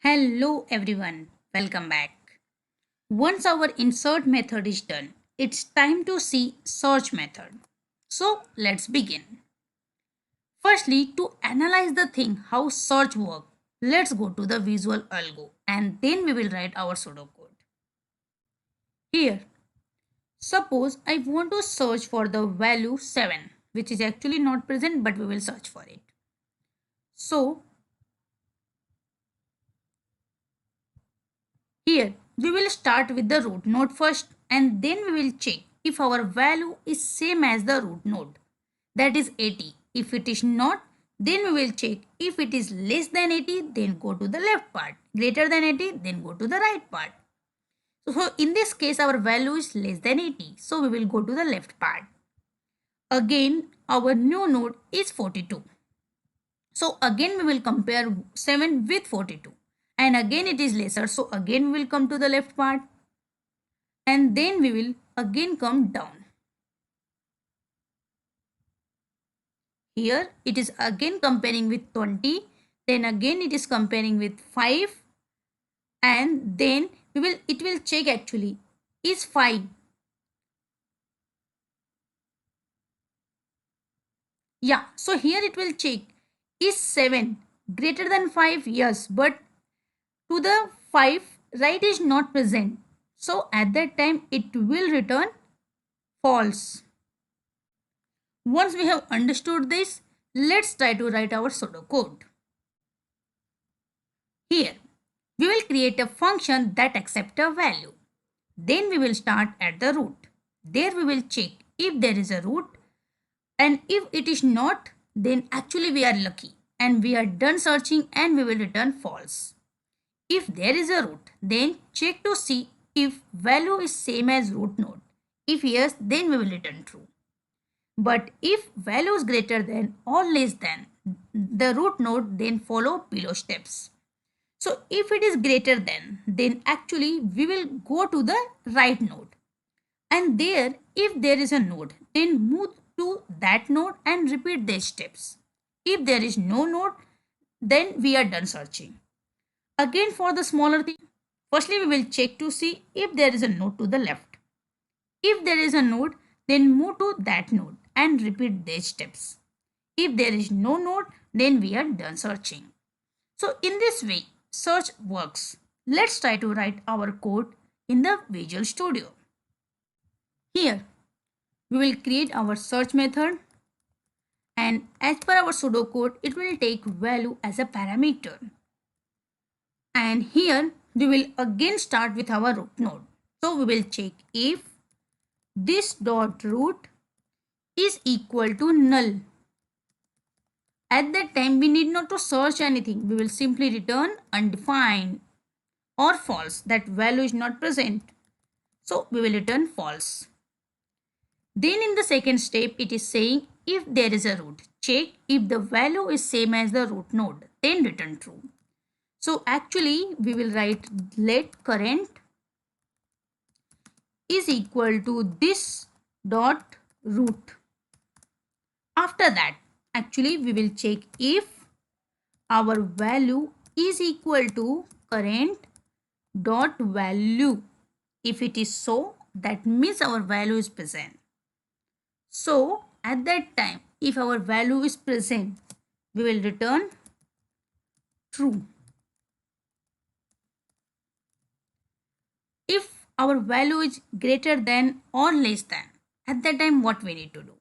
Hello everyone, welcome back. Once our insert method is done, it's time to see search method. So let's begin. Firstly, to analyze the thing how search work, let's go to the visual algo and then we will write our pseudocode. Here, suppose I want to search for the value 7 which is actually not present but we will search for it. So here, we will start with the root node first and then we will check if our value is same as the root node, that is 80. If it is not, then we will check if it is less than 80, then go to the left part. Greater than 80, then go to the right part. So in this case, our value is less than 80. So we will go to the left part. Again, our new node is 42. So again we will compare 7 with 42 and again it is lesser, so again we will come to the left part and then we will again come down. Here it is again comparing with 20, then again it is comparing with 5 and then it will check actually is 5. Yeah, so here it will check is 7 greater than 5, yes, but to the 5 right is not present, so at that time it will return false. Once we have understood this, let's try to write our pseudocode. Here we will create a function that accepts a value, then we will start at the root. There we will check if there is a root, and if it is not, then actually we are lucky and we are done searching and we will return false. If there is a root, then check to see if value is same as root node. If yes, then we will return true. But if value is greater than or less than the root node, then follow below steps. So if it is greater than, then actually we will go to the right node. And there, if there is a node, then move to that node and repeat these steps. If there is no node, then we are done searching. Again for the smaller thing, firstly we will check to see if there is a node to the left. If there is a node, then move to that node and repeat these steps. If there is no node, then we are done searching. So in this way, search works. Let's try to write our code in the Visual Studio. Here, we will create our search method and as per our pseudocode, it will take value as a parameter. And here, we will again start with our root node. So we will check if this dot root is equal to null. At that time, we need not to search anything. We will simply return undefined or false. That value is not present. So we will return false. Then in the second step, it is saying if there is a root, check if the value is same as the root node, then return true. So actually we will write let current is equal to this dot root. After that, actually we will check if our value is equal to current dot value. If it is so, that means our value is present. So at that time, if our value is present, we will return true. If our value is greater than or less than, at that time what we need to do?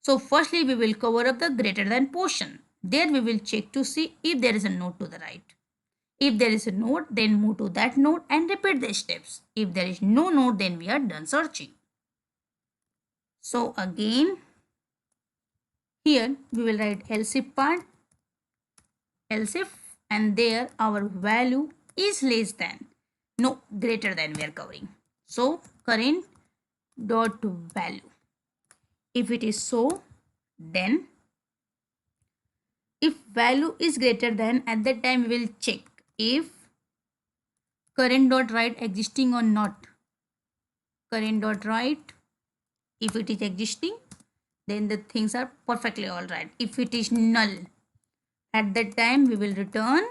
So firstly we will cover up the greater than portion. There we will check to see if there is a node to the right. If there is a node, then move to that node and repeat the steps. If there is no node, then we are done searching. So again, here we will write else if part, else if, and there our value is less than, no, greater than we are covering. So current dot value. If it is so, then if value is greater than, at that time we will check if current dot write existing or not. Current dot write, if it is existing, then the things are perfectly all right. If it is null, at that time we will return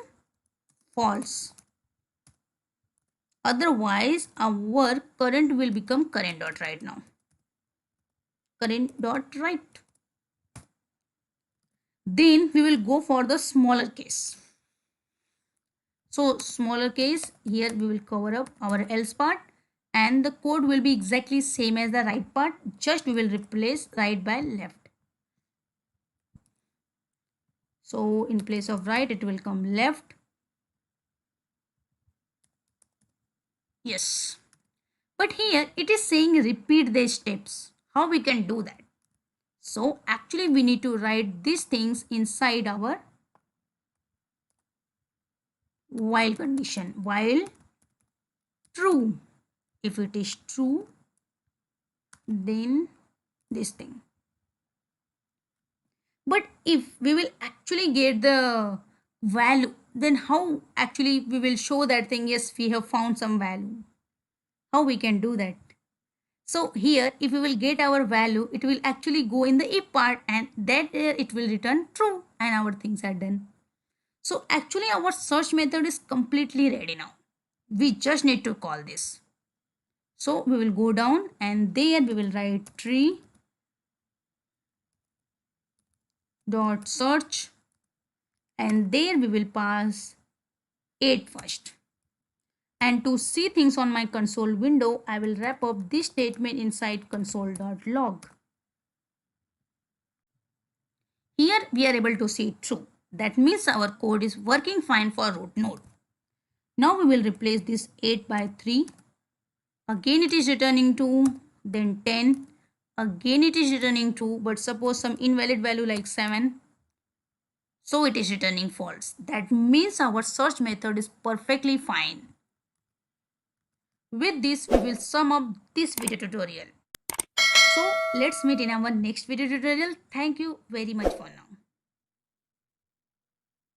false. Otherwise, our current will become current dot right now. Current dot right. Then we will go for the smaller case. So smaller case, here we will cover up our else part and the code will be exactly same as the right part, just we will replace right by left. So in place of right, it will come left. Yes. But here it is saying repeat these steps. How we can do that? So actually we need to write these things inside our while condition. While true. If it is true, then this thing. But if we will actually get the value, then how actually we will show that thing, yes, we have found some value. How we can do that? So here, if we will get our value, it will actually go in the if part and that it will return true and our things are done. So actually our search method is completely ready now. We just need to call this. So we will go down and there we will write tree dot search and there we will pass 8 first. And to see things on my console window, I will wrap up this statement inside console.log. Here we are able to see true. That means our code is working fine for root node. Now we will replace this 8 by 3. Again it is returning 2, then 10. Again it is returning 2, but suppose some invalid value like 7. So it is returning false. That means our search method is perfectly fine. With this, we will sum up this video tutorial. So let's meet in our next video tutorial. Thank you very much for now.